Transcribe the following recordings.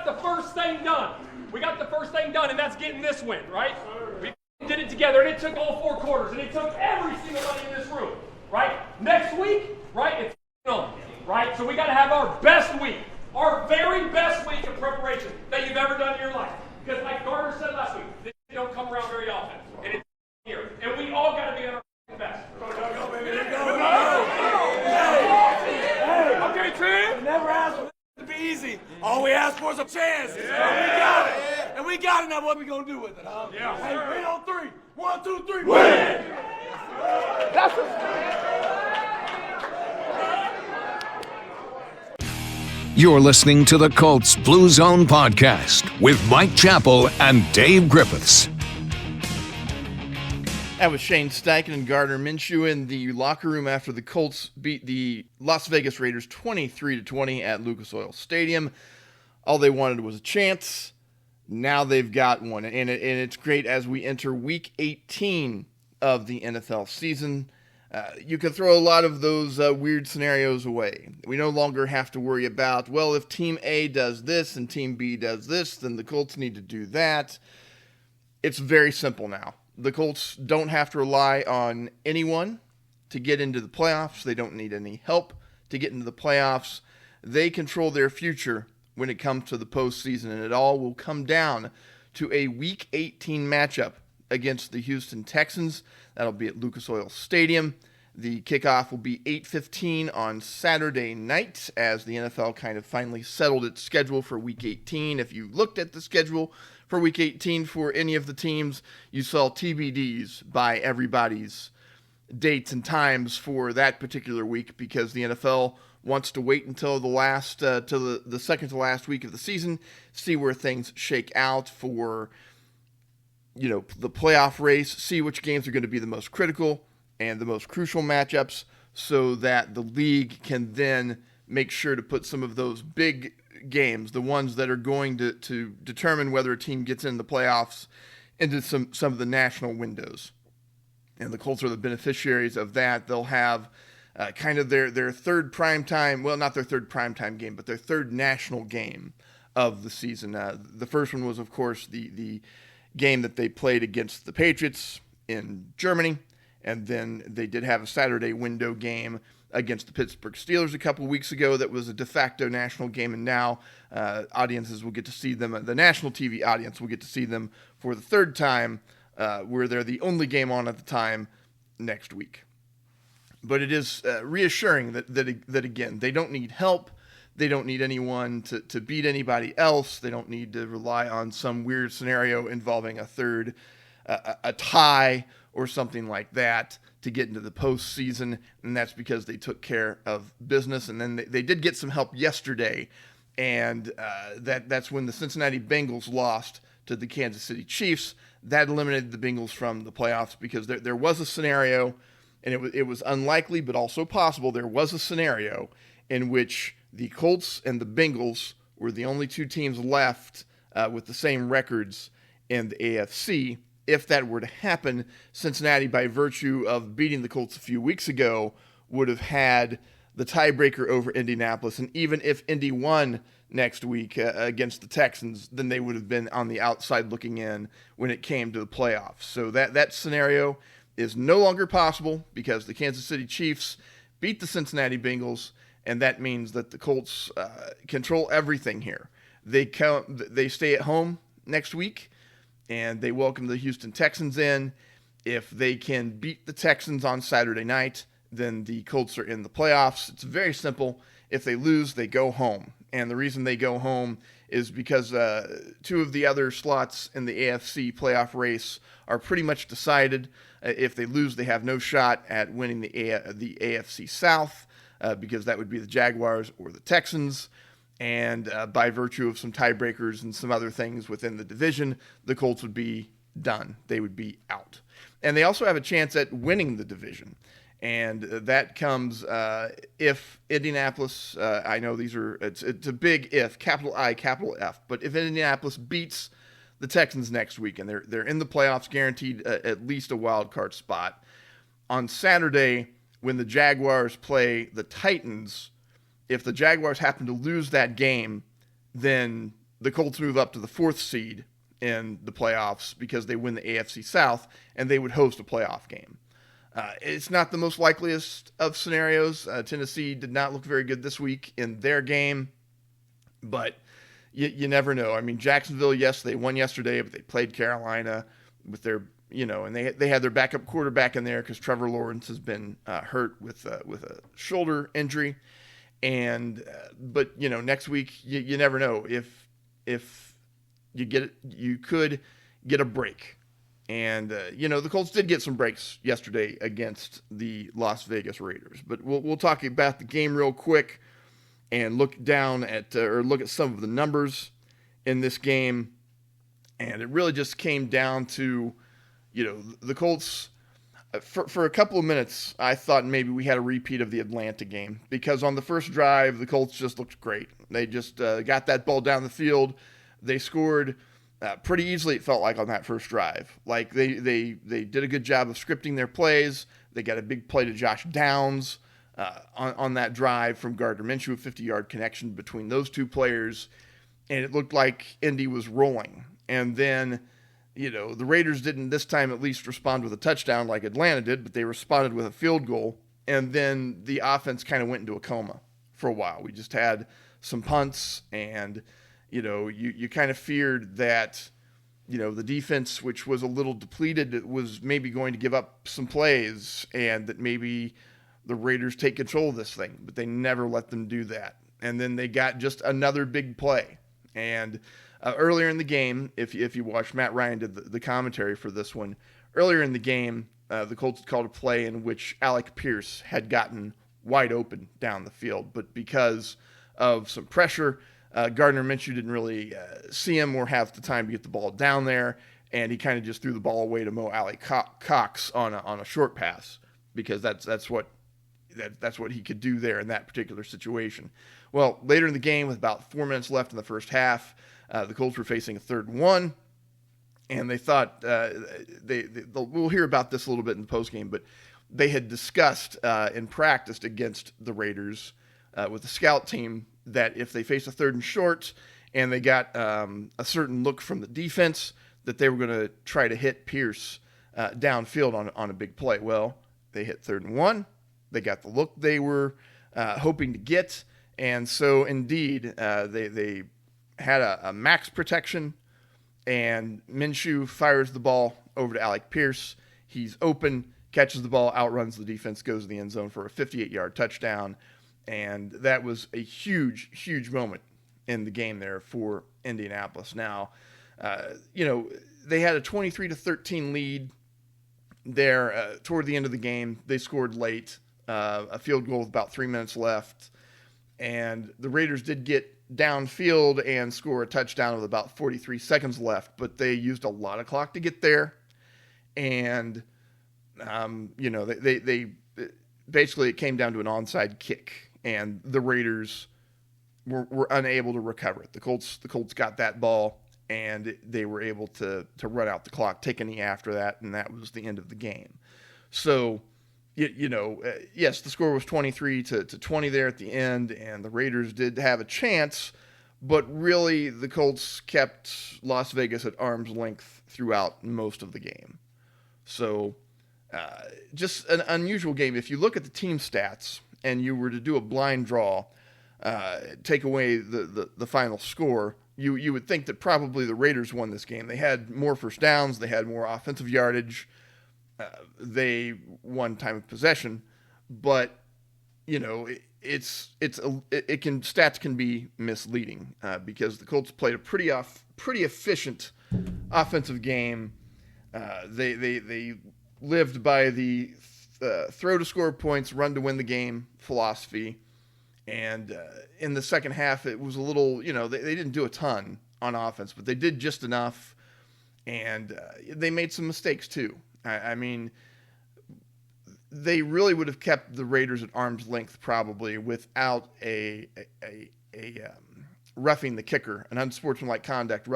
the first thing done. And that's getting this win, right? We did it together, and it took all 4 quarters, and it took every single one in this room, right? Next week, right, it's on, right? So we got to have our best week, our very best week of preparation that you've ever done in your life. Because like Gardner said last week, this don't come around very often, and it's here. And we all got to be at our best. Go, baby. Hey, okay, Tim. Never asked for it to be easy. All we asked for is a chance. Yeah. And we got it. And we got it. Now what we gonna do with it, huh? Yeah. Hey, win on 3. 1, 2, 3. Win. That's You're listening to the Colts Blue Zone Podcast with Mike Chappell and Dave Griffiths. That was Shane Steichen and Gardner Minshew in the locker room after the Colts beat the Las Vegas Raiders 23-20 at Lucas Oil Stadium. All they wanted was a chance. Now they've got one, and it's great as we enter Week 18 of the NFL season. You can throw a lot of those weird scenarios away. We no longer have to worry about, well, if Team A does this and Team B does this, then the Colts need to do that. It's very simple now. The Colts don't have to rely on anyone to get into the playoffs. They don't need any help to get into the playoffs. They control their future when it comes to the postseason, and it all will come down to a Week 18 matchup against the Houston Texans. That'll be at Lucas Oil Stadium. The kickoff will be 8:15 on Saturday night as the NFL kind of finally settled its schedule for Week 18. If you looked at the schedule for Week 18 for any of the teams, you saw TBDs by everybody's dates and times for that particular week because the NFL wants to wait until the second to last week of the season, see where things shake out for the playoff race, see which games are going to be the most critical and the most crucial matchups so that the league can then make sure to put some of those big games, the ones that are going to determine whether a team gets in the playoffs, into some of the national windows. And the Colts are the beneficiaries of that. They'll have kind of their third primetime, well, not their third primetime game, but their third national game of the season. The first one was, of course, the game that they played against the Patriots in Germany. And then they did have a Saturday window game against the Pittsburgh Steelers a couple weeks ago that was a de facto national game, and now audiences will get to see them. The national TV audience will get to see them for the third time, where they're the only game on at the time next week. But it is reassuring that again, they don't need help. They don't need anyone to beat anybody else. They don't need to rely on some weird scenario involving a tie or something like that to get into the postseason, and that's because they took care of business. And then they did get some help yesterday, and that's when the Cincinnati Bengals lost to the Kansas City Chiefs. That eliminated the Bengals from the playoffs because there was a scenario, and it was unlikely but also possible. There was a scenario in which the Colts and the Bengals were the only two teams left with the same records in the AFC. If that were to happen, Cincinnati, by virtue of beating the Colts a few weeks ago, would have had the tiebreaker over Indianapolis. And even if Indy won next week against the Texans, then they would have been on the outside looking in when it came to the playoffs. So that scenario is no longer possible because the Kansas City Chiefs beat the Cincinnati Bengals, and that means that the Colts control everything here. They stay at home next week, and they welcome the Houston Texans in. If they can beat the Texans on Saturday night, then the Colts are in the playoffs. It's very simple. If they lose, they go home. And the reason they go home is because two of the other slots in the AFC playoff race are pretty much decided. If they lose, they have no shot at winning the AFC South because that would be the Jaguars or the Texans. And by virtue of some tiebreakers and some other things within the division, the Colts would be done. They would be out. And they also have a chance at winning the division. And that comes if Indianapolis, I know it's a big if, capital I, capital F, but if Indianapolis beats the Texans next week and they're in the playoffs, guaranteed at least a wild card spot, on Saturday when the Jaguars play the Titans, if the Jaguars happen to lose that game, then the Colts move up to the 4th seed in the playoffs because they win the AFC South, and they would host a playoff game. It's not the most likeliest of scenarios. Tennessee did not look very good this week in their game, but you never know. I mean, Jacksonville, yes, they won yesterday, but they played Carolina with their, and they had their backup quarterback in there because Trevor Lawrence has been hurt with a shoulder injury. And but next week you never know if you get it, you could get a break. And the Colts did get some breaks yesterday against the Las Vegas Raiders. But we'll talk about the game real quick and look at some of the numbers in this game. And it really just came down to the Colts. For a couple of minutes, I thought maybe we had a repeat of the Atlanta game because on the first drive, the Colts just looked great. They just got that ball down the field. They scored pretty easily, it felt like, on that first drive. Like they did a good job of scripting their plays. They got a big play to Josh Downs on that drive from Gardner Minshew, a 50-yard connection between those two players. And it looked like Indy was rolling. And then the Raiders didn't this time at least respond with a touchdown like Atlanta did, but they responded with a field goal. And then the offense kind of went into a coma for a while. We just had some punts, and, you kind of feared that, the defense, which was a little depleted, was maybe going to give up some plays and that maybe the Raiders take control of this thing, but they never let them do that. And then they got just another big play. And earlier in the game, if you watch, Matt Ryan did the commentary for this one. Earlier in the game, the Colts had called a play in which Alec Pierce had gotten wide open down the field, but because of some pressure, Gardner Minshew didn't really see him or have the time to get the ball down there, and he kind of just threw the ball away to Mo Alley Cox on a short pass because that's what he could do there in that particular situation. Well, later in the game, with about 4 minutes left in the first half, the Colts were facing a 3rd and 1, and they thought we'll hear about this a little bit in the postgame, but they had discussed and practiced against the Raiders with the scout team that if they faced a 3rd and short and they got a certain look from the defense, that they were going to try to hit Pierce downfield on a big play. Well, they hit 3rd and 1. They got the look they were hoping to get, and so indeed they had a max protection, and Minshew fires the ball over to Alec Pierce. He's open, catches the ball, outruns the defense, goes to the end zone for a 58-yard touchdown, and that was a huge, huge moment in the game there for Indianapolis. Now, they had a 23-13 lead there toward the end of the game. They scored late, a field goal with about 3 minutes left, and the Raiders did get downfield and score a touchdown with about 43 seconds left, but they used a lot of clock to get there, and they basically, it came down to an onside kick, and the Raiders were unable to recover it. The Colts got that ball, and they were able to run out the clock, take a knee after that, and that was the end of the game. So, yes, the score was 23-20 there at the end, and the Raiders did have a chance, but really the Colts kept Las Vegas at arm's length throughout most of the game. So, just an unusual game. If you look at the team stats and you were to do a blind draw, take away the final score, you would think that probably the Raiders won this game. They had more first downs, they had more offensive yardage, they won time of possession, but stats can be misleading because the Colts played a pretty efficient offensive game. They lived by the throw to score points, run to win the game philosophy. And in the second half, it was a little, they didn't do a ton on offense, but they did just enough. And they made some mistakes too. I mean, they really would have kept the Raiders at arm's length probably without a roughing the kicker, an unsportsmanlike conduct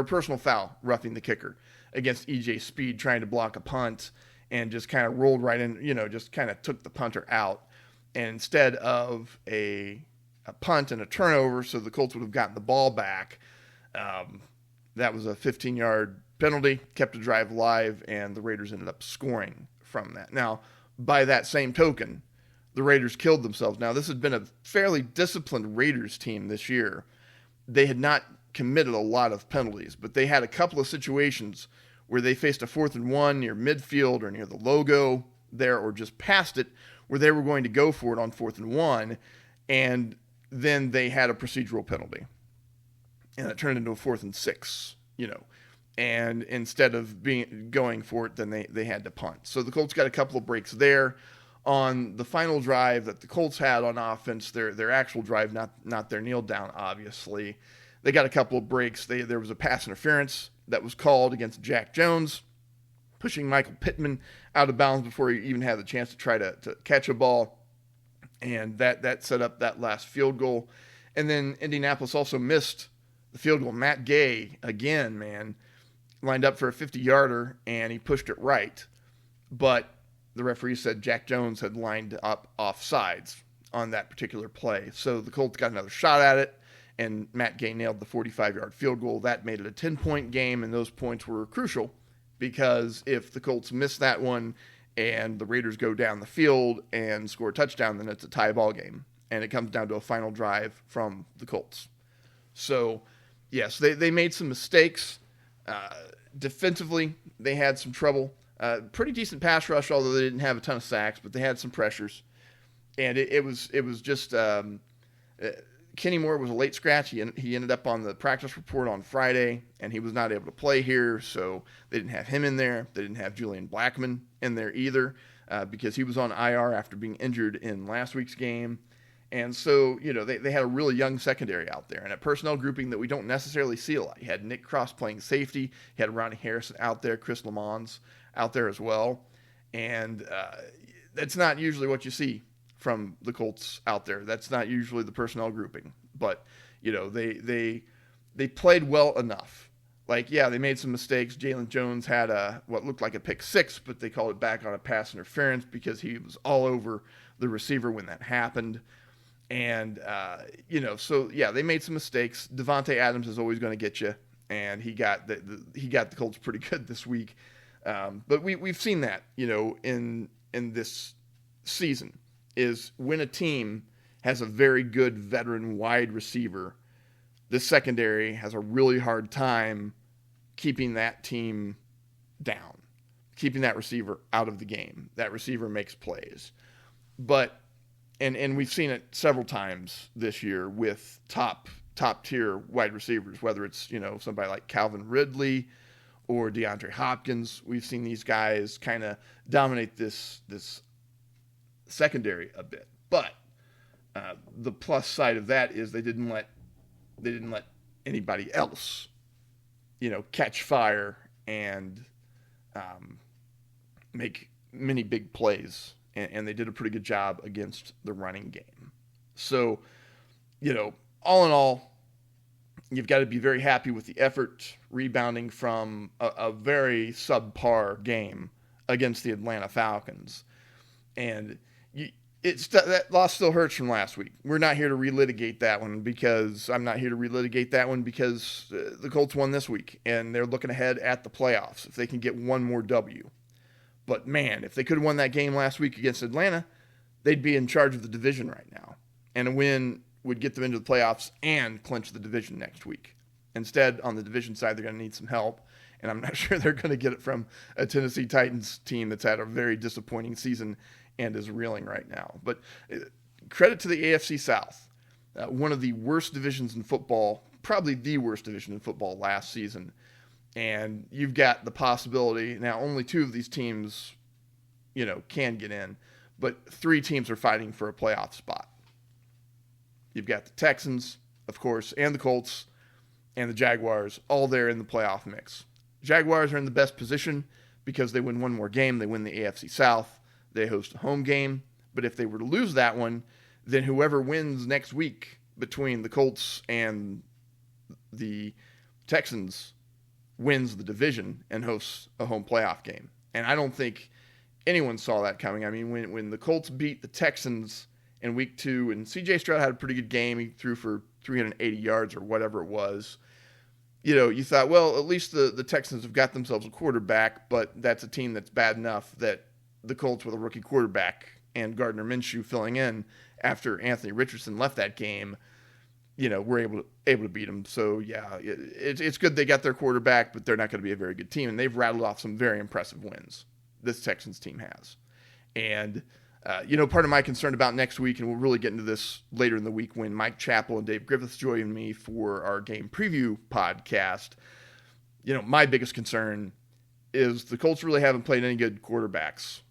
personal foul roughing the kicker against EJ Speed trying to block a punt and just kind of rolled right in, just kind of took the punter out. And instead of a punt and a turnover, so the Colts would have gotten the ball back, That was a 15-yard penalty, kept the drive alive, and the Raiders ended up scoring from that. Now, by that same token, the Raiders killed themselves. Now, this had been a fairly disciplined Raiders team this year. They had not committed a lot of penalties, but they had a couple of situations where they faced a 4th and 1 near midfield or near the logo there or just past it, where they were going to go for it on 4th and 1, and then they had a procedural penalty. And it turned into a 4th and 6, and instead of going for it, then they had to punt. So the Colts got a couple of breaks there. On the final drive that the Colts had on offense, their actual drive, not their kneel down, obviously, they got a couple of breaks. There was a pass interference that was called against Jack Jones, pushing Michael Pittman out of bounds before he even had the chance to try to catch a ball, and that set up that last field goal. And then Indianapolis also missed the field goal. Matt Gay, again, man, lined up for a 50-yarder, and he pushed it right. But the referee said Jack Jones had lined up offsides on that particular play. So the Colts got another shot at it, and Matt Gay nailed the 45-yard field goal. That made it a 10-point game, and those points were crucial because if the Colts miss that one and the Raiders go down the field and score a touchdown, then it's a tie ball game, and it comes down to a final drive from the Colts. So, yes, they made some mistakes. Defensively, they had some trouble. Pretty decent pass rush, although they didn't have a ton of sacks, but they had some pressures. And it was just Kenny Moore was a late scratch. He ended up on the practice report on Friday, and he was not able to play here, so they didn't have him in there. They didn't have Julian Blackmon in there either because he was on IR after being injured in last week's game. And so, they had a really young secondary out there and a personnel grouping that we don't necessarily see a lot. You had Nick Cross playing safety. You had Ronnie Harrison out there. Chris Lamons out there as well. And that's not usually what you see from the Colts out there. That's not usually the personnel grouping. But, they played well enough. They made some mistakes. Jalen Jones had what looked like a pick six, but they called it back on a pass interference because he was all over the receiver when that happened. And, they made some mistakes. Devontae Adams is always going to get you, and he got the Colts pretty good this week. But we've seen that, in this season, is when a team has a very good veteran wide receiver, the secondary has a really hard time keeping that team down, keeping that receiver out of the game. That receiver makes plays. But and we've seen it several times this year with top tier wide receivers, whether it's, somebody like Calvin Ridley or DeAndre Hopkins. We've seen these guys kind of dominate this secondary a bit. But the plus side of that is they didn't let anybody else, catch fire and make many big plays. And they did a pretty good job against the running game. So, all in all, you've got to be very happy with the effort, rebounding from a very subpar game against the Atlanta Falcons. And that loss still hurts from last week. We're not here to relitigate that one because I'm not here to relitigate that one because the Colts won this week, and they're looking ahead at the playoffs if they can get one more W. But, man, if they could have won that game last week against Atlanta, they'd be in charge of the division right now. And a win would get them into the playoffs and clinch the division next week. Instead, on the division side, they're going to need some help. And I'm not sure they're going to get it from a Tennessee Titans team that's had a very disappointing season and is reeling right now. But credit to the AFC South. One of the worst divisions in football, probably the worst division in football last season. And you've got the possibility, now only two of these teams, can get in, but three teams are fighting for a playoff spot. You've got the Texans, of course, and the Colts, and the Jaguars, all there in the playoff mix. Jaguars are in the best position because they win one more game. They win the AFC South. They host a home game. But if they were to lose that one, then whoever wins next week between the Colts and the Texans wins the division and hosts a home playoff game. And I don't think anyone saw that coming. I mean, when the Colts beat the Texans in week 2, and C.J. Stroud had a pretty good game. He threw for 380 yards or whatever it was. you thought, well, at least the Texans have got themselves a quarterback, but that's a team that's bad enough that the Colts with a rookie quarterback and Gardner Minshew filling in after Anthony Richardson left that game, were able to beat them. So, yeah, it's good they got their quarterback, but they're not going to be a very good team. And they've rattled off some very impressive wins, this Texans team has. And, part of my concern about next week, and we'll really get into this later in the week when Mike Chappell and Dave Griffiths join me for our game preview podcast, my biggest concern is the Colts really haven't played any good quarterbacks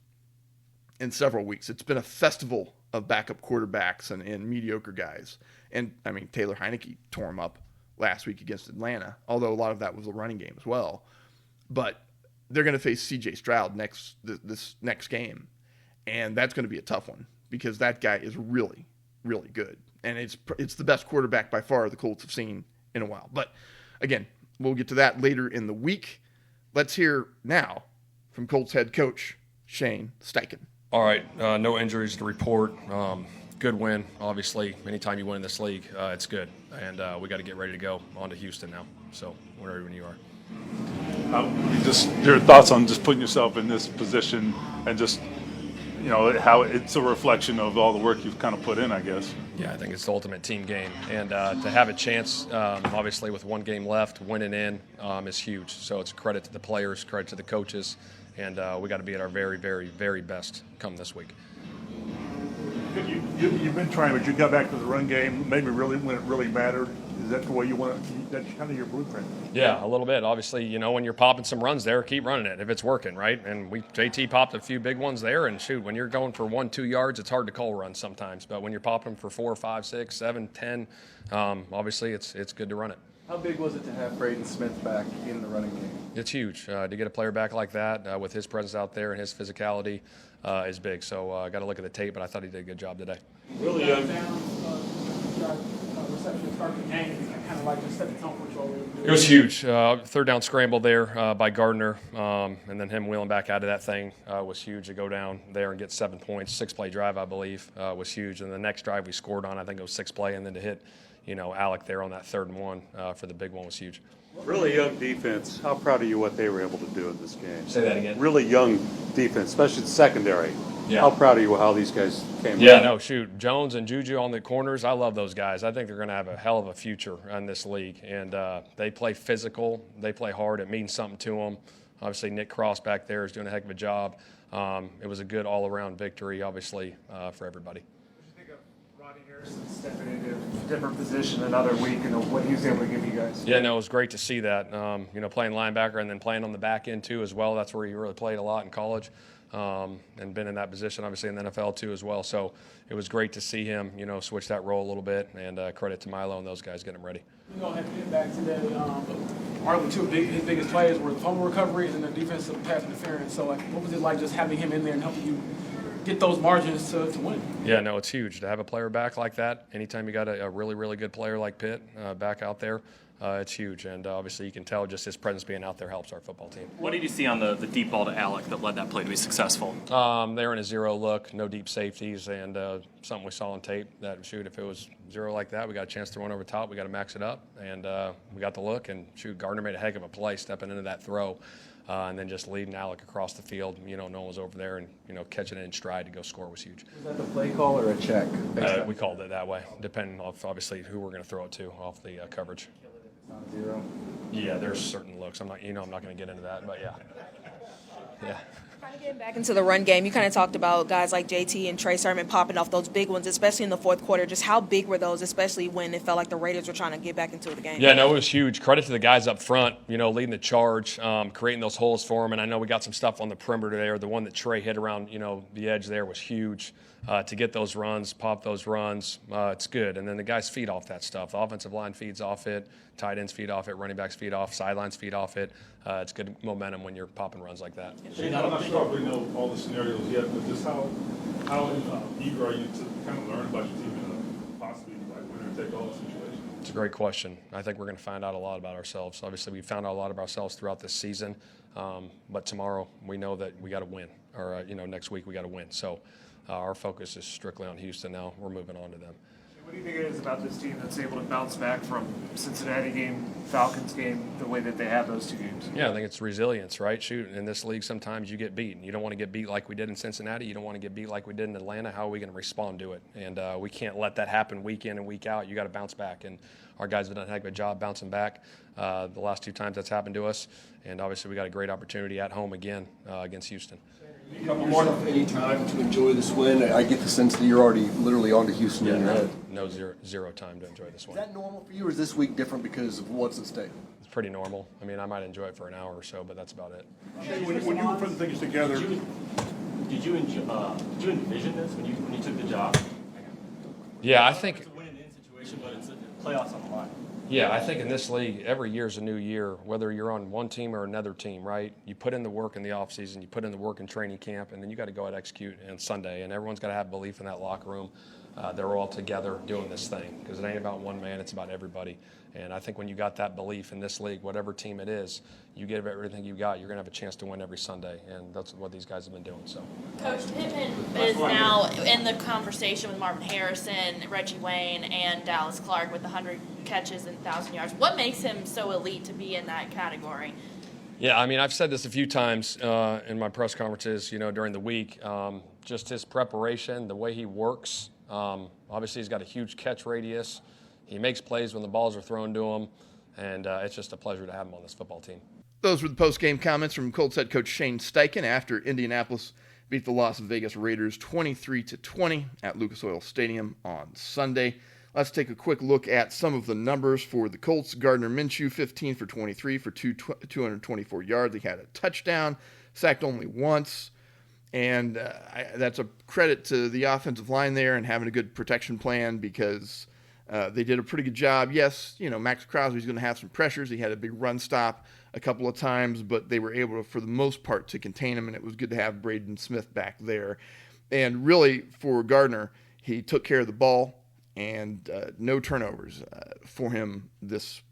in several weeks. It's been a festival of backup quarterbacks and mediocre guys. And, Taylor Heineke tore him up last week against Atlanta, although a lot of that was a running game as well. But they're going to face C.J. Stroud this next game. And that's going to be a tough one because that guy is really, really good. And it's the best quarterback by far the Colts have seen in a while. But, again, we'll get to that later in the week. Let's hear now from Colts head coach Shane Steichen. All right, no injuries to report. Good win, obviously. Anytime you win in this league, it's good. And we got to get ready to go on to Houston now. So whenever you are. Just your thoughts on just putting yourself in this position and just, how it's a reflection of all the work you've kind of put in, I guess. Yeah, I think it's the ultimate team game. And to have a chance, obviously with one game left, winning in is huge. So it's a credit to the players, credit to the coaches. And we got to be at our very, very, very best come this week. You've been trying, but you got back to the run game, maybe really when it really mattered. Is that the way you want it? That's kind of your blueprint. Yeah, a little bit. Obviously, when you're popping some runs there, keep running it if it's working, right? And JT popped a few big ones there, and shoot, when you're going for 1-2 yards, it's hard to call runs sometimes. But when you're popping for 4, 5, 6, 7, 10, obviously it's good to run it. How big was it to have Braden Smith back in the running game? It's huge. To get a player back like that with his presence out there and his physicality is big. So I got to look at the tape, but I thought he did a good job today. Really reception start the game, kind of like just set the tone for what we were. It was huge. Third down scramble there by Gardner, and then him wheeling back out of that thing was huge. To go down there and get 7 points, 6-play drive, I believe, was huge. And the next drive we scored on, I think it was 6-play, and then to hit, Alec there on that 3rd and 1 for the big one was huge. Really young defense. How proud are you what they were able to do in this game? Say that again. Really young defense, especially the secondary. Yeah. How proud are you how these guys came Yeah, out? no, shoot. Jones and Juju on the corners, I love those guys. I think they're going to have a hell of a future in this league. And they play physical. They play hard. It means something to them. Obviously, Nick Cross back there is doing a heck of a job. It was a good all-around victory, obviously, for everybody. Stepping into a different position another week and what he was able to give you guys. Yeah, no, it was great to see that. Playing linebacker and then playing on the back end too as well. That's where he really played a lot in college and been in that position obviously in the NFL too as well. So it was great to see him, switch that role a little bit, and credit to Milo and those guys getting him ready. Have to get back today. Arguably his biggest plays were the fumble recovery and the defensive pass interference. So what was it like just having him in there and helping you get those margins to win? Yeah, no, it's huge to have a player back like that. Anytime you got a really, really good player like Pitt back out there, it's huge. And obviously you can tell just his presence being out there helps our football team. What did you see on the deep ball to Alec that led that play to be successful? They were in a zero look, no deep safeties, and something we saw on tape that, shoot, if it was zero like that, we got a chance to run over top. We got to max it up, and we got the look. And, shoot, Gardner made a heck of a play stepping into that throw. And then just leading Alec across the field, no one was over there, and catching it in stride to go score was huge. Was that the play call or a check? We called it that way, depending on obviously who we're going to throw it to off the coverage. Zero. Yeah, there's certain looks. I'm not going to get into that, but yeah. Kind of getting back into the run game, you kind of talked about guys like JT and Trey Sermon popping off those big ones, especially in the fourth quarter. Just how big were those, especially when it felt like the Raiders were trying to get back into the game? Yeah, no, it was huge. Credit to the guys up front, leading the charge, creating those holes for them. And I know we got some stuff on the perimeter there. The one that Trey hit around, the edge there was huge. To get those runs, pop those runs, it's good. And then the guys feed off that stuff. The offensive line feeds off it, tight ends feed off it, running backs feed off, sidelines feed off it. It's good momentum when you're popping runs like that. Shane, I'm not sure if we know all the scenarios yet, but just how eager are you to kind of learn about your team in a possibly winner-take-all situation? It's a great question. I think we're going to find out a lot about ourselves. Obviously, we found out a lot about ourselves throughout this season, but tomorrow we know that we got to win, or next week we got to win. So our focus is strictly on Houston now. We're moving on to them. What do you think it is about this team that's able to bounce back from Cincinnati game, Falcons game, the way that they have those two games? Yeah, I think it's resilience, right? Shoot, in this league sometimes you get beat. You don't want to get beat like we did in Cincinnati. You don't want to get beat like we did in Atlanta. How are we going to respond to it? And we can't let that happen week in and week out. You got to bounce back. And our guys have done a heck of a job bouncing back the last 2 times that's happened to us. And obviously we got a great opportunity at home again against Houston. You have more than any time to enjoy this win. I get the sense that you're already literally on to Houston in your head. No zero time to enjoy this one. Is that normal for you, or is this week different because of what's at stake? It's pretty normal. I mean, I might enjoy it for an hour or so, but that's about it. Shane, when you were putting things together, Did you envision this when you took the job? Yeah, I think. It's a win-and-in situation, but it's playoffs on the line. Yeah, I think in this league, every year is a new year, whether you're on one team or another team, right? You put in the work in the offseason, you put in the work in training camp, and then you got to go out and execute on Sunday. And everyone's got to have belief in that locker room. They're all together doing this thing because it ain't about one man, it's about everybody. And I think when you got that belief in this league, whatever team it is, you give everything you got, you're going to have a chance to win every Sunday. And that's what these guys have been doing. So, Coach, Pittman is now in the conversation with Marvin Harrison, Reggie Wayne, and Dallas Clark with 100 catches and 1,000 yards. What makes him so elite to be in that category? yeah, I mean, I've said this a few times in my press conferences, during the week. Just his preparation, the way he works. Obviously, he's got a huge catch radius. He makes plays when the balls are thrown to him, and it's just a pleasure to have him on this football team. Those were the post-game comments from Colts head coach Shane Steichen after Indianapolis beat the Las Vegas Raiders 23-20 at Lucas Oil Stadium on Sunday. Let's take a quick look at some of the numbers for the Colts. Gardner Minshew, 15 for 23 for 224 yards. He had a touchdown, sacked only once. And that's a credit to the offensive line there and having a good protection plan because they did a pretty good job. Yes, Max Crosby's going to have some pressures. He had a big run stop a couple of times, but they were able to, for the most part, to contain him, and it was good to have Braden Smith back there. And really, for Gardner, he took care of the ball and no turnovers for him this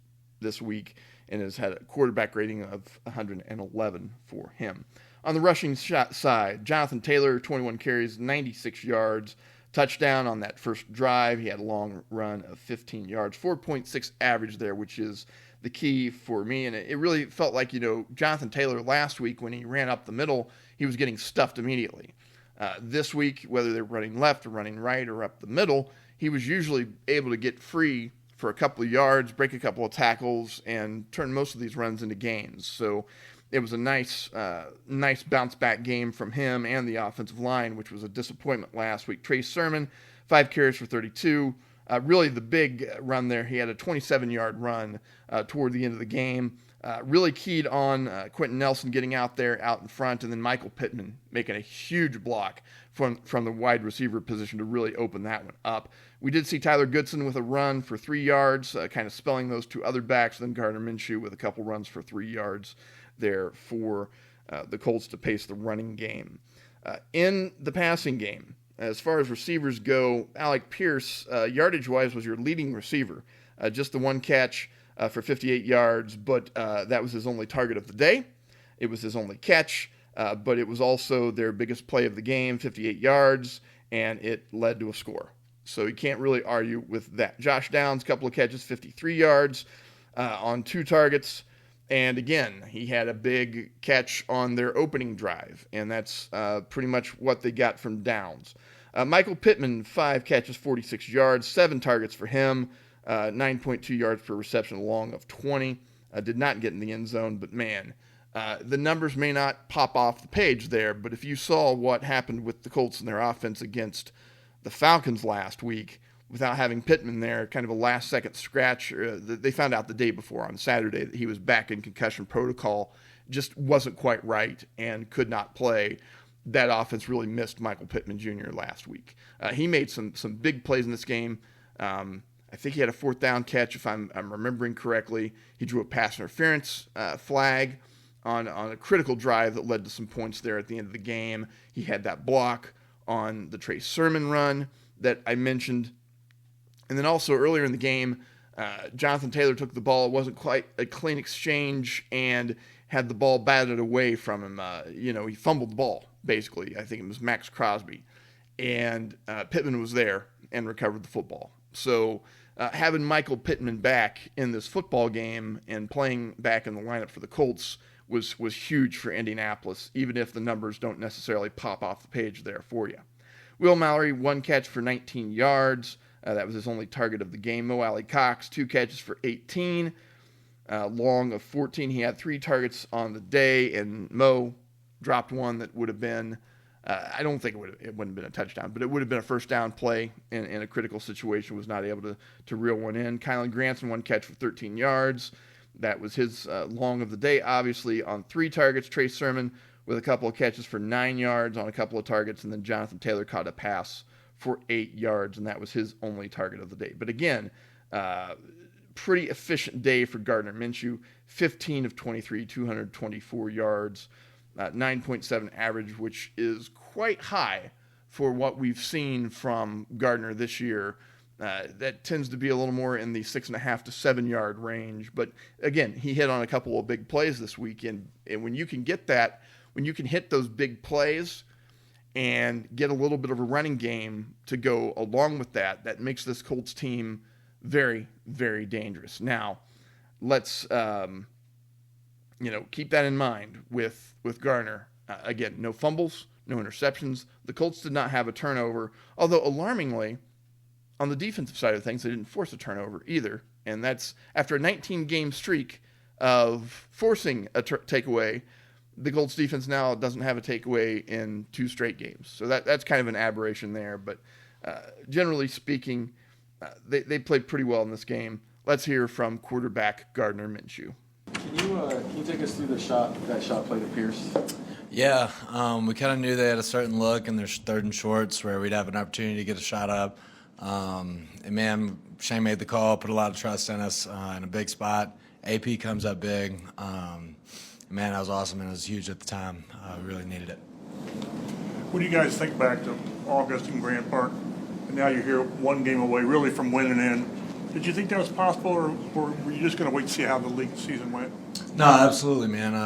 week and has had a quarterback rating of 111 for him. On the rushing side, Jonathan Taylor, 21 carries, 96 yards, touchdown on that first drive. He had a long run of 15 yards, 4.6 average there, which is the key for me. And it really felt like, Jonathan Taylor last week when he ran up the middle, he was getting stuffed immediately. This week, whether they're running left or running right or up the middle, he was usually able to get free for a couple of yards, break a couple of tackles, and turn most of these runs into gains. So it was a nice bounce-back game from him and the offensive line, which was a disappointment last week. Trey Sermon, 5 carries for 32. Really the big run there, he had a 27-yard run toward the end of the game. Really keyed on Quentin Nelson getting out in front, and then Michael Pittman making a huge block from the wide receiver position to really open that one up. We did see Tyler Goodson with a run for 3 yards, kind of spelling those two other backs, then Gardner Minshew with a couple runs for 3 yards there for the Colts to pace the running game. In the passing game, as far as receivers go, Alec Pierce, yardage-wise, was your leading receiver. Just the one catch for 58 yards, but that was his only target of the day. It was his only catch, but it was also their biggest play of the game, 58 yards, and it led to a score. So you can't really argue with that. Josh Downs, couple of catches, 53 yards on 2 targets. And again, he had a big catch on their opening drive, and that's pretty much what they got from Downs. Michael Pittman, 5 catches, 46 yards, 7 targets for him, 9.2 yards per reception, a long of 20. Did not get in the end zone, but man, the numbers may not pop off the page there, but if you saw what happened with the Colts and their offense against the Falcons last week, without having Pittman there, kind of a last-second scratch. They found out the day before on Saturday that he was back in concussion protocol, just wasn't quite right and could not play. That offense really missed Michael Pittman Jr. last week. He made some big plays in this game. I think he had a 4th down catch, if I'm remembering correctly. He drew a pass interference flag on a critical drive that led to some points there at the end of the game. He had that block on the Trey Sermon run that I mentioned. And then also earlier in the game, Jonathan Taylor took the ball. It wasn't quite a clean exchange and had the ball batted away from him. He fumbled the ball, basically. I think it was Max Crosby. And Pittman was there and recovered the football. So having Michael Pittman back in this football game and playing back in the lineup for the Colts was huge for Indianapolis, even if the numbers don't necessarily pop off the page there for you. Will Mallory, 1 catch for 19 yards. That was his only target of the game. Mo Alley Cox, 2 catches for 18. Long of 14. He had 3 targets on the day, and Mo dropped one that would have been, I don't think it wouldn't have been a touchdown, but it would have been a first down play in a critical situation, was not able to reel one in. Kylan Granson, 1 catch for 13 yards. That was his long of the day, obviously, on 3 targets. Trey Sermon with a couple of catches for 9 yards on a couple of targets, and then Jonathan Taylor caught a pass for 8 yards, and that was his only target of the day. But again, pretty efficient day for Gardner Minshew, 15 of 23, 224 yards, 9.7 average, which is quite high for what we've seen from Gardner this year. That tends to be a little more in the 6.5 to 7 yard range. But again, he hit on a couple of big plays this weekend. And when you can get that, when you can hit those big plays and get a little bit of a running game to go along with that, that makes this Colts team very, very dangerous. Now, let's keep that in mind with Gardner. Again, no fumbles, no interceptions. The Colts did not have a turnover, although alarmingly, on the defensive side of things, they didn't force a turnover either. And that's after a 19-game streak of forcing a takeaway. The Colts defense now doesn't have a takeaway in 2 straight games. So that's kind of an aberration there. But generally speaking, they played pretty well in this game. Let's hear from quarterback Gardner Minshew. Can you take us through that shot play to Pierce? Yeah, we kind of knew they had a certain look in their 3rd and shorts where we'd have an opportunity to get a shot up. And man, Shane made the call, put a lot of trust in us in a big spot. AP comes up big. Man, that was awesome, and it was huge at the time. We really needed it. What do you guys think back to August in Grant Park, and now you're here 1 game away, really from winning in? Did you think that was possible, or were you just going to wait to see how the league season went? No, absolutely, man.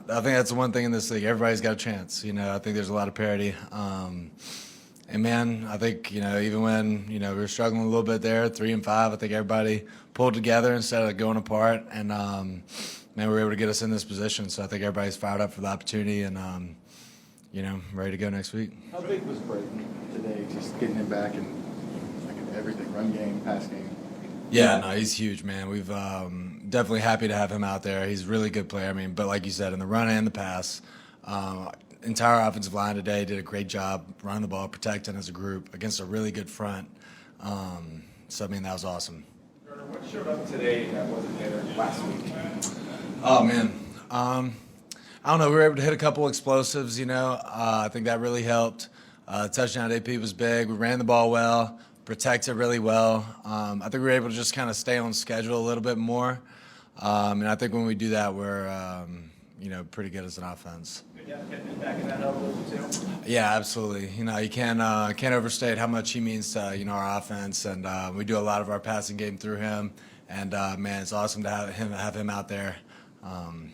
I think that's the one thing in this league. Everybody's got a chance. I think there's a lot of parity. And, man, I think, even when, we were struggling a little bit there, 3 and 5, I think everybody pulled together instead of going apart. And, man, we were able to get us in this position. So I think everybody's fired up for the opportunity and, ready to go next week. How big was Brayton today, just getting him back in everything, run game, pass game? Yeah, no, he's huge, man. We've definitely happy to have him out there. He's a really good player. But like you said, in the run and the pass, entire offensive line today did a great job running the ball, protecting as a group against a really good front. That was awesome. What showed up today that wasn't there last week? Oh, man. I don't know. We were able to hit a couple explosives, I think that really helped. Touchdown at AP was big. We ran the ball well, protected really well. I think we were able to just kind of stay on schedule a little bit more. And I think when we do that, we're, pretty good as an offense. Back in that level too? Yeah, absolutely. You can't overstate how much he means to our offense, and we do a lot of our passing game through him. And man, it's awesome to have him out there.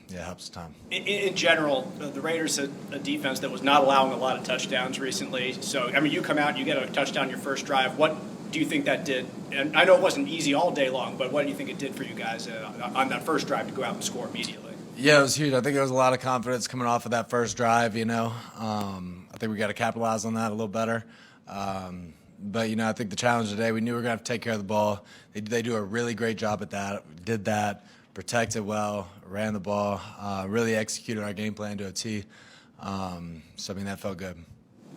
It helps the time. In general, the Raiders had a defense that was not allowing a lot of touchdowns recently. So, you come out and you get a touchdown your first drive. What do you think that did? And I know it wasn't easy all day long, but what do you think it did for you guys on that first drive to go out and score immediately? Yeah, it was huge. I think there was a lot of confidence coming off of that first drive, I think we got to capitalize on that a little better. But, I think the challenge today, we knew we were going to have to take care of the ball. They do a really great job at that. We did that, protected well, ran the ball, really executed our game plan to a T. That felt good.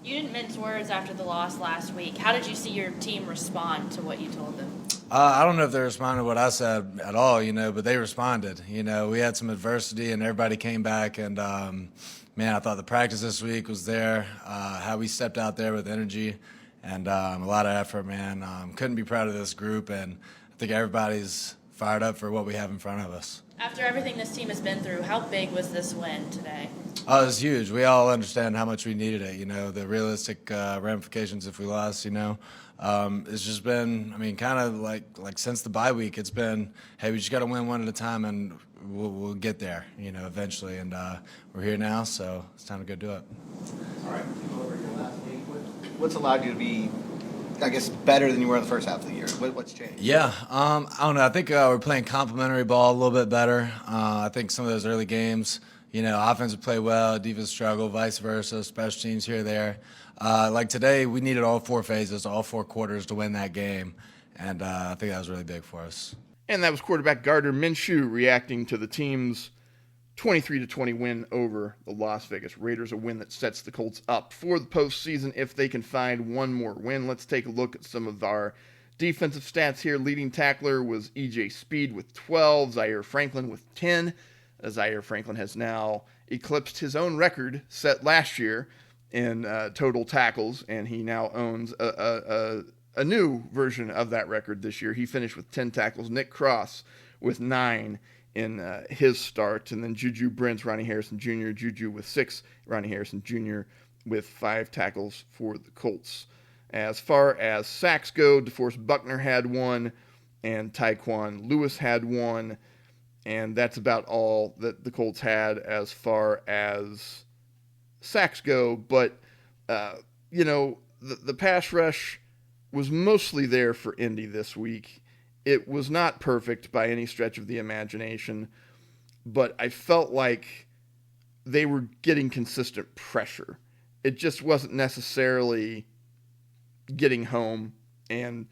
You didn't mince words after the loss last week. How did you see your team respond to what you told them? I don't know if they responded to what I said at all, but they responded. We had some adversity and everybody came back. And, I thought the practice this week was there, how we stepped out there with energy and a lot of effort, man. Couldn't be proud of this group, and I think everybody's fired up for what we have in front of us. After everything this team has been through, how big was this win today? Oh, it was huge. We all understand how much we needed it, the realistic ramifications if we lost, It's just been, kind of like since the bye week, it's been, hey, we just got to win one at a time and we'll get there, eventually. And we're here now, so it's time to go do it. All right, over your last game, what's allowed you to be I guess, better than you were in the first half of the year? What's changed? Yeah, I don't know. I think we're playing complementary ball a little bit better. I think some of those early games, offense would play well, defense struggle, vice versa, special teams here or there. Like today, we needed all 4 phases, all 4 quarters to win that game, and I think that was really big for us. And that was quarterback Gardner Minshew reacting to the team's 23-20 win over the Las Vegas Raiders, a win that sets the Colts up for the postseason if they can find one more win. Let's take a look at some of our defensive stats here. Leading tackler was E.J. Speed with 12, Zaire Franklin with 10. Zaire Franklin has now eclipsed his own record set last year in total tackles, and he now owns a new version of that record this year. He finished with 10 tackles. Nick Cross with 9 in his start, and then Juju Brents, Ronnie Harrison Jr., Juju with 6, Ronnie Harrison Jr. with 5 tackles for the Colts. As far as sacks go, DeForest Buckner had 1, and Tyquan Lewis had 1, and that's about all that the Colts had as far as sacks go. But, the pass rush was mostly there for Indy this week. It was not perfect by any stretch of the imagination, but I felt like they were getting consistent pressure. It just wasn't necessarily getting home. And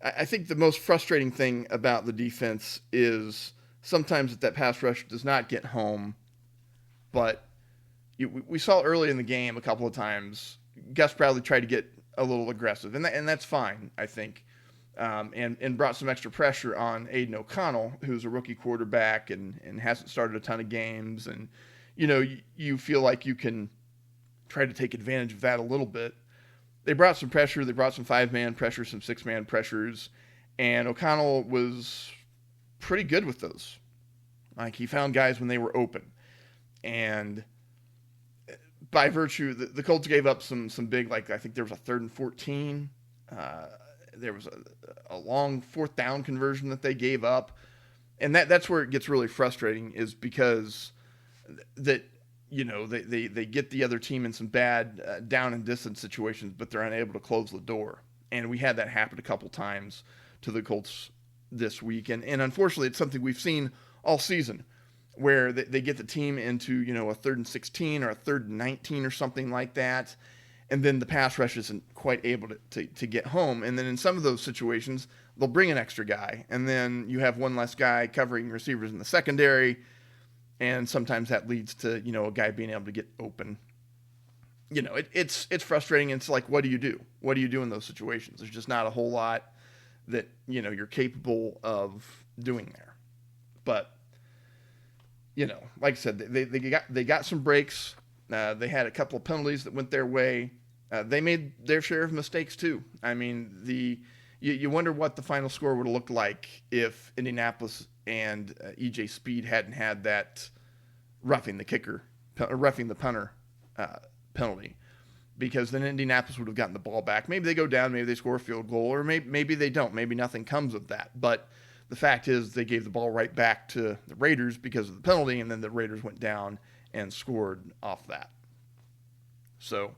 I think the most frustrating thing about the defense is sometimes that pass rush does not get home, but we saw early in the game a couple of times, Gus Bradley tried to get a little aggressive, and that's fine, I think. And brought some extra pressure on Aiden O'Connell, who's a rookie quarterback and hasn't started a ton of games. And, you feel like you can try to take advantage of that a little bit. They brought some pressure. They brought some 5-man pressure, some 6-man pressures. And O'Connell was pretty good with those. Like, he found guys when they were open. And by virtue, the Colts gave up some big, I think there was a 3rd and 14. There was a long 4th down conversion that they gave up. And that's where it gets really frustrating, is because they get the other team in some bad down and distance situations, but they're unable to close the door. And we had that happen a couple times to the Colts this week. And unfortunately, it's something we've seen all season, where they get the team into, a 3rd and 16 or a 3rd and 19 or something like that. And then the pass rush isn't quite able to get home. And then in some of those situations, they'll bring an extra guy. And then you have one less guy covering receivers in the secondary. And sometimes that leads to, a guy being able to get open. It's frustrating. It's like, what do you do? What do you do in those situations? There's just not a whole lot that, you're capable of doing there. But, like I said, they got some breaks. They had a couple of penalties that went their way. They made their share of mistakes too. I mean, you wonder what the final score would have looked like if Indianapolis and E.J. Speed hadn't had that roughing the punter penalty, because then Indianapolis would have gotten the ball back. Maybe they go down, maybe they score a field goal, or maybe they don't. Maybe nothing comes of that. But the fact is, they gave the ball right back to the Raiders because of the penalty, and then the Raiders went down and scored off that. So,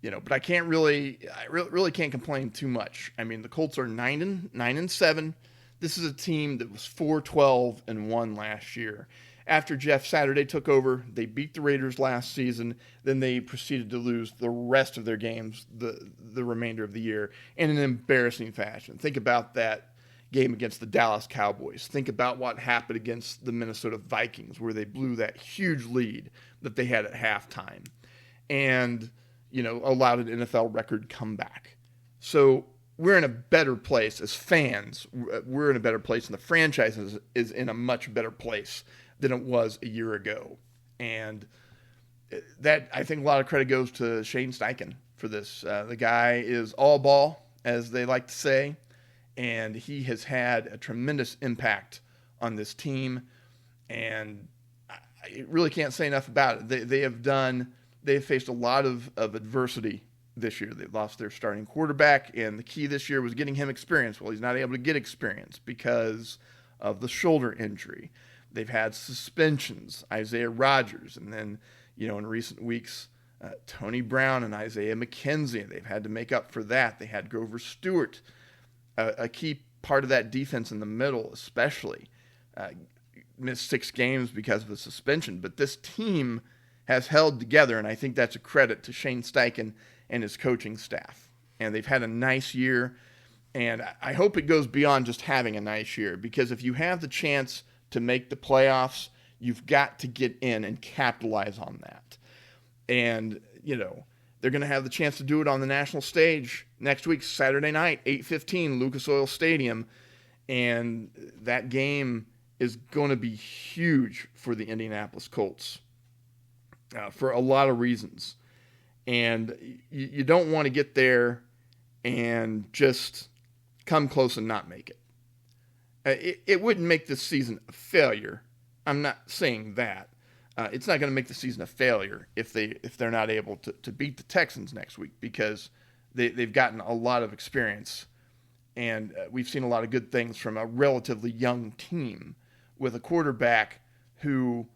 but I really can't complain too much. I mean, the Colts are 9-7. This is a team that was 4-12-1 last year. After Jeff Saturday took over, they beat the Raiders last season. Then they proceeded to lose the rest of their games the remainder of the year in an embarrassing fashion. Think about that game against the Dallas Cowboys. Think about what happened against the Minnesota Vikings, where they blew that huge lead that they had at halftime and, allowed an NFL record comeback. So we're in a better place as fans. We're in a better place, and the franchise is in a much better place than it was a year ago. And that, I think a lot of credit goes to Shane Steichen for this. The guy is all ball, as they like to say, and he has had a tremendous impact on this team. And I really can't say enough about it. They have faced a lot of adversity this year. They lost their starting quarterback, and the key this year was getting him experience. Well, he's not able to get experience because of the shoulder injury. They've had suspensions, Isaiah Rodgers, and then, in recent weeks, Tony Brown and Isaiah McKenzie. They've had to make up for that. They had Grover Stewart, a key part of that defense in the middle especially. Missed 6 games because of a suspension. But this team has held together, and I think that's a credit to Shane Steichen and his coaching staff. And they've had a nice year, and I hope it goes beyond just having a nice year, because if you have the chance to make the playoffs, you've got to get in and capitalize on that. And, they're going to have the chance to do it on the national stage next week, Saturday night, 8:15, Lucas Oil Stadium. And that game is going to be huge for the Indianapolis Colts for a lot of reasons. And you don't want to get there and just come close and not make it. It wouldn't make this season a failure. I'm not saying that. It's not going to make the season a failure if they're not able to beat the Texans next week, because they've gotten a lot of experience, and we've seen a lot of good things from a relatively young team with a quarterback who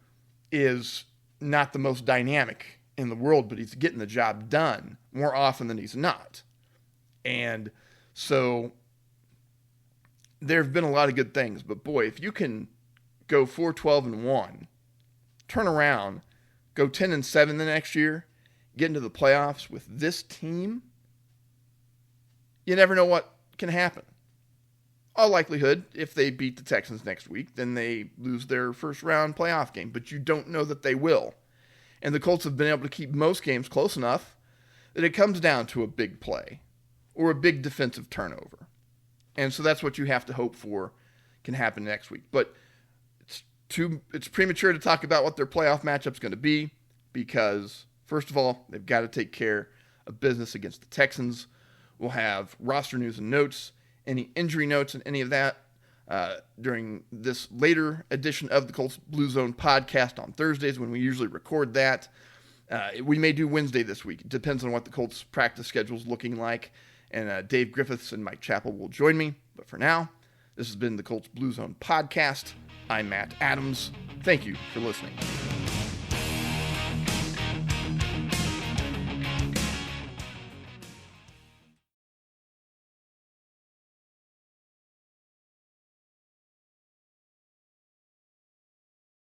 is not the most dynamic in the world, but he's getting the job done more often than he's not. And so there have been a lot of good things, but boy, if you can go 4-12-1, turn around, go 10-7 the next year, get into the playoffs with this team, you never know what can happen. All likelihood, if they beat the Texans next week, then they lose their first round playoff game, but you don't know that they will. And the Colts have been able to keep most games close enough that it comes down to a big play or a big defensive turnover. And so that's what you have to hope for can happen next week. But it's premature to talk about what their playoff matchup's going to be, because, first of all, they've got to take care of business against the Texans. We'll have roster news and notes, any injury notes and any of that during this later edition of the Colts Blue Zone podcast on Thursdays when we usually record that. We may do Wednesday this week. It depends on what the Colts practice schedule is looking like. And Dave Griffiths and Mike Chappell will join me. But for now, this has been the Colts Blue Zone podcast. I'm Matt Adams. Thank you for listening.